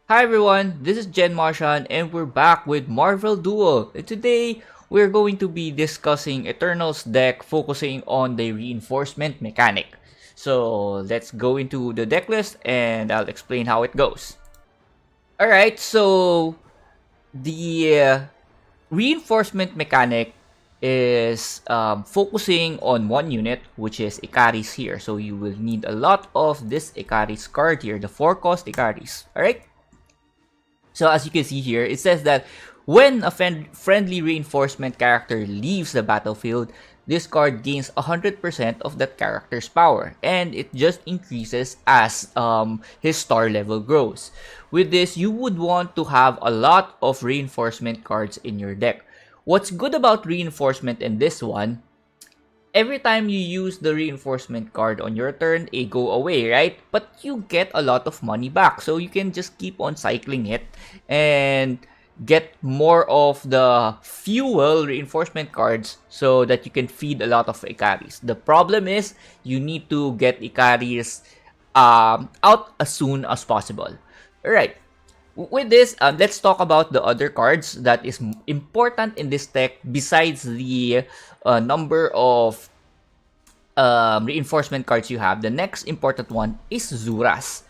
Hi everyone, this is Jen Marshan and we're back with Marvel Duel. And today, we're going to be discussing Eternal's deck focusing on the reinforcement mechanic. So let's go into the deck list and I'll explain how it goes. Alright, so the reinforcement mechanic is focusing on one unit, which is Ikaris here. So you will need a lot of this Ikaris card here, the 4-cost Ikaris. Alright? So as you can see here, it says that when a friendly reinforcement character leaves the battlefield, this card gains 100% of that character's power, and it just increases as his star level grows. With this, you would want to have a lot of reinforcement cards in your deck. What's good about reinforcement in this one, every time you use the reinforcement card on your turn, it go away, right? But you get a lot of money back. So you can just keep on cycling it and get more of the fuel reinforcement cards so that you can feed a lot of Ikaris. The problem is you need to get Ikaris out as soon as possible. Alright. With this, let's talk about the other cards that is important in this deck besides the number of reinforcement cards you have. The next important one is Zuras.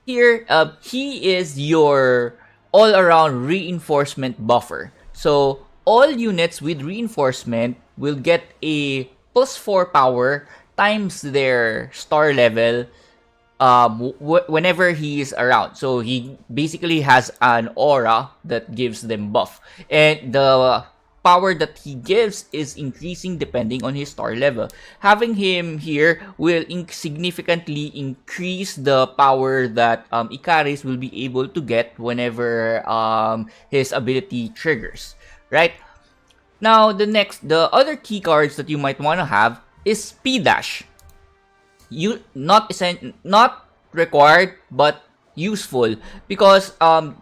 Here, he is your all-around reinforcement buffer. So, all units with reinforcement will get a +4 power times their star level whenever he is around. So he basically has an aura that gives them buff, and the power that he gives is increasing depending on his star level. Having him here will significantly increase the power that Ikaris will be able to get whenever his ability triggers, right? Now, the other key cards that you might want to have is Speed Dash. Not required but useful, because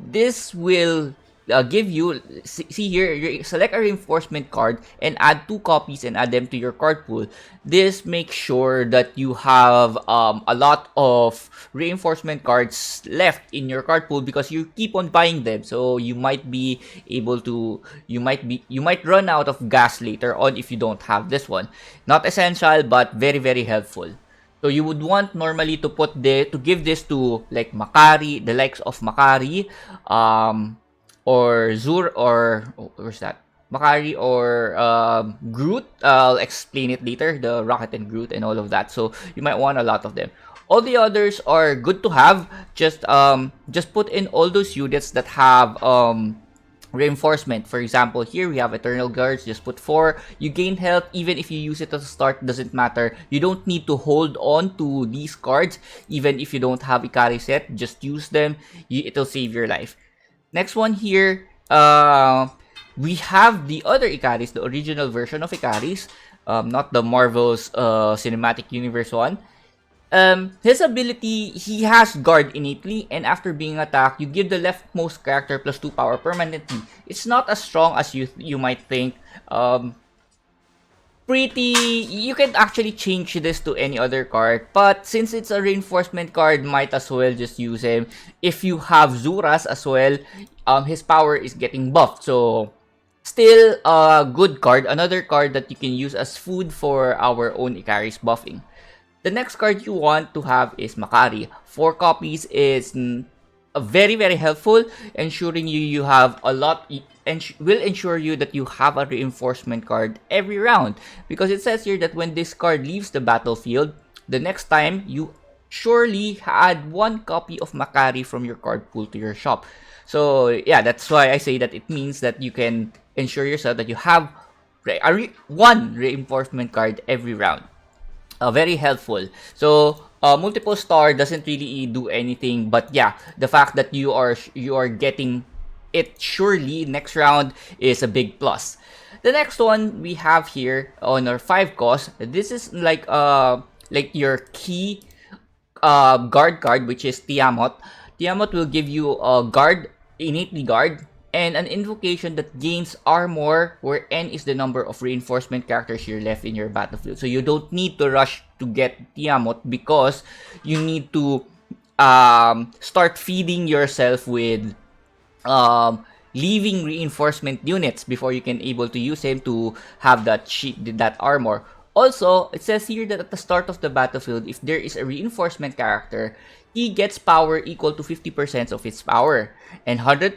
this will give you, see here, you select a reinforcement card and add 2 copies and add them to your card pool. This makes sure that you have a lot of reinforcement cards left in your card pool because you keep on buying them. So you might be able to, you might run out of gas later on if you don't have this one. Not essential but very, very helpful. So you would want normally to give this to like Makari, the likes of Makari, or Zur, or where's that? Makari or Groot. I'll explain it later. The Rocket and Groot and all of that. So you might want a lot of them. All the others are good to have. Just put in all those units that have reinforcement. For example, here we have Eternal Guards. Just put 4. You gain health even if you use it at the start. Doesn't matter. You don't need to hold on to these cards even if you don't have Ikaris yet. Just use them. It'll save your life. Next one here, we have the other Ikaris, the original version of Ikaris, not the Marvel's Cinematic Universe one. His ability, he has guard innately, and after being attacked, you give the leftmost character +2 power permanently. It's not as strong as you might think. You can actually change this to any other card, but since it's a reinforcement card, might as well just use him. If you have Zuras as well, his power is getting buffed, so still a good card, another card that you can use as food for our own Ikaris buffing. The next card you want to have is Makari. 4 copies is very, very helpful, ensuring you have a lot, and will ensure you that you have a reinforcement card every round, because it says here that when this card leaves the battlefield, the next time you surely add 1 copy of Makari from your card pool to your shop. So yeah, that's why I say that it means that you can ensure yourself that you have one reinforcement card every round. Very helpful. So multiple star doesn't really do anything, but yeah, the fact that you are getting it surely next round is a big plus. The next one we have here on our 5 cost. This is like your key guard card, which is Tiamat. Tiamat will give you a guard, innately guard, and an invocation that gains armor, where N is the number of reinforcement characters here left in your battlefield. So you don't need to rush to get Tiamat because you need to start feeding yourself with leaving reinforcement units before you can able to use him to have that armor. Also, it says here that at the start of the battlefield, if there is a reinforcement character, he gets power equal to 50% of its power, and 100%,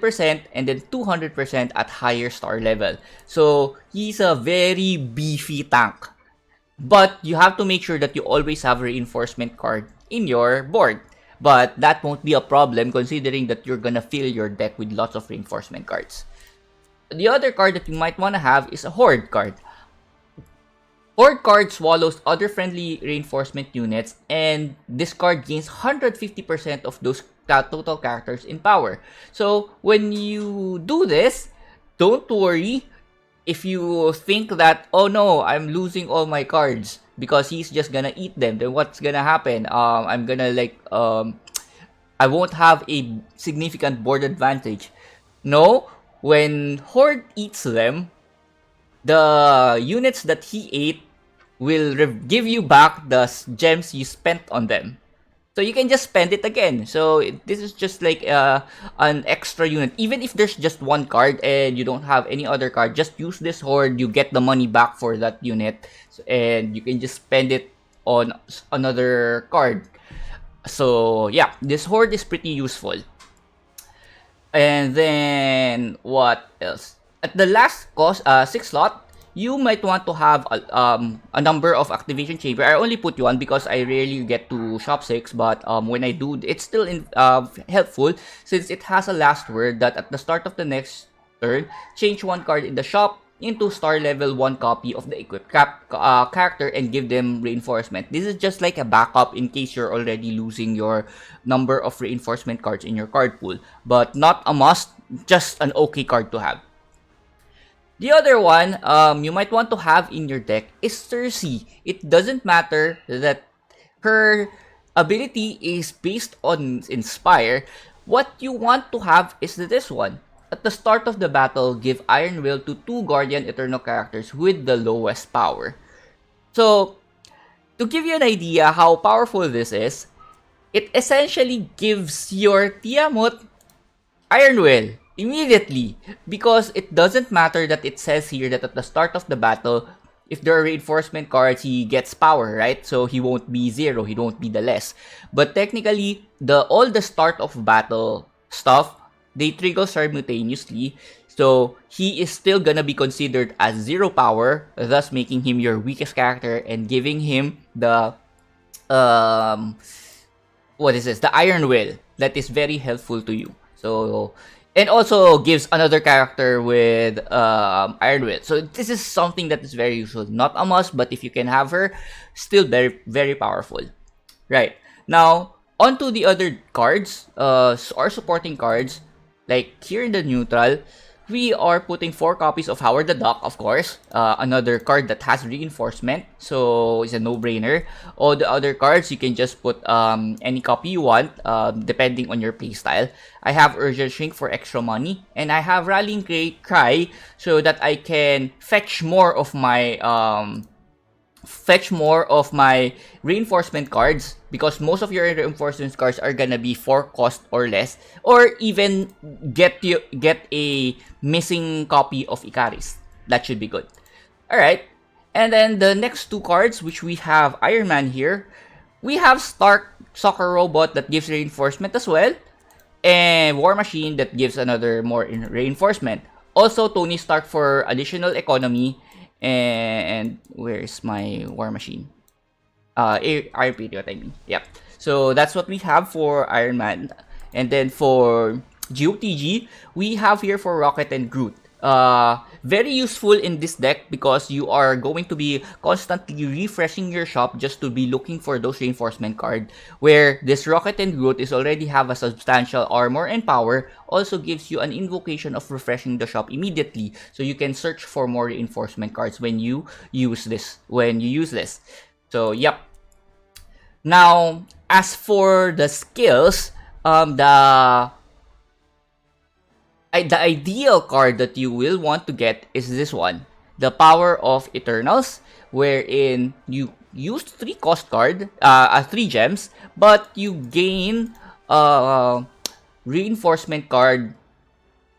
and then 200% at higher star level. So, he's a very beefy tank. But you have to make sure that you always have a reinforcement card in your board. But that won't be a problem considering that you're gonna fill your deck with lots of reinforcement cards. The other card that you might want to have is a Horde card. Horde card swallows other friendly reinforcement units, and this card gains 150% of those total characters in power. So when you do this, don't worry if you think that, oh no, I'm losing all my cards because he's just gonna eat them. Then what's gonna happen? I'm gonna I won't have a significant board advantage. No, when Horde eats them, the units that he ate will give you back the gems you spent on them. So you can just spend it again. So this is just like an extra unit. Even if there's just one card and you don't have any other card, just use this Horde. You get the money back for that unit. And you can just spend it on another card. So yeah, this Horde is pretty useful. And then what else? At the last cost, 6 slot, you might want to have a number of activation chamber. I only put one because I rarely get to shop 6, but when I do, it's still helpful since it has a last word that at the start of the next turn, change one card in the shop into star level 1 copy of the equipped character and give them reinforcement. This is just like a backup in case you're already losing your number of reinforcement cards in your card pool, but not a must, just an okay card to have. The other one you might want to have in your deck is Cersei. It doesn't matter that her ability is based on Inspire. What you want to have is this one. At the start of the battle, give Iron Will to 2 Guardian Eternal characters with the lowest power. So, to give you an idea how powerful this is, it essentially gives your Tiamat Iron Will immediately, because it doesn't matter that it says here that at the start of the battle, if there are reinforcement cards, he gets power, right? So he won't be 0, he won't be the less. But technically, all the start of battle stuff, they trigger simultaneously. So he is still gonna be considered as 0 power, thus making him your weakest character and giving him the the Iron Will that is very helpful to you. So, and also gives another character with Iron Will. So this is something that is very useful. Not a must, but if you can have her, still very, very powerful. Right. Now, onto the other cards, our supporting cards. Like here in the neutral, we are putting 4 copies of Howard the Duck, of course. Another card that has reinforcement, so it's a no-brainer. All the other cards, you can just put any copy you want, depending on your playstyle. I have Urgent Shrink for extra money, and I have Rallying Cry so that I can fetch more of my reinforcement cards, because most of your reinforcement cards are gonna be 4 cost or less, or even get a missing copy of Ikaris. That should be good. Alright, and then the next 2 cards, which we have Iron Man here, we have Stark Soccer Robot that gives reinforcement as well, and War Machine that gives another more reinforcement. Also Tony Stark for additional economy. And where's my War Machine? Iron Patriot, I mean. Yep. So that's what we have for Iron Man. And then for GOTG, we have here for Rocket and Groot. Very useful in this deck because you are going to be constantly refreshing your shop just to be looking for those reinforcement cards, where this Rocket and Groot is already have a substantial armor and power, also gives you an invocation of refreshing the shop immediately, so you can search for more reinforcement cards when you use this. So yep. Now, as for the skills, the ideal card that you will want to get is this one, the Power of Eternals, wherein you use 3 cost card, 3 gems, but you gain uh, reinforcement card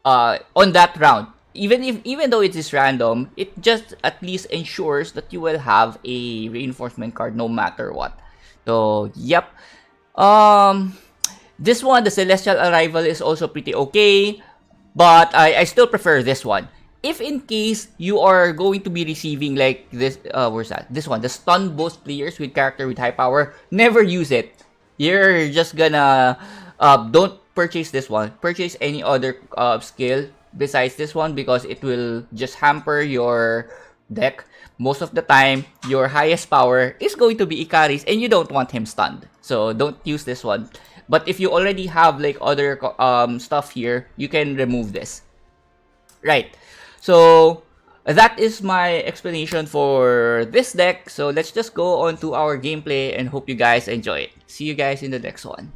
on that round. Even though it is random, it just at least ensures that you will have a reinforcement card no matter what. So yep. Um, this one, the Celestial Arrival, is also pretty okay, but I still prefer this one. If in case you are going to be receiving like this, where's that? This one, the Stun Boost players with character with high power, never use it. You're just gonna, don't purchase this one. Purchase any other skill besides this one because it will just hamper your deck. Most of the time, your highest power is going to be Ikaris and you don't want him stunned. So don't use this one. But if you already have like other stuff here, you can remove this. Right. So that is my explanation for this deck. So let's just go on to our gameplay and hope you guys enjoy it. See you guys in the next one.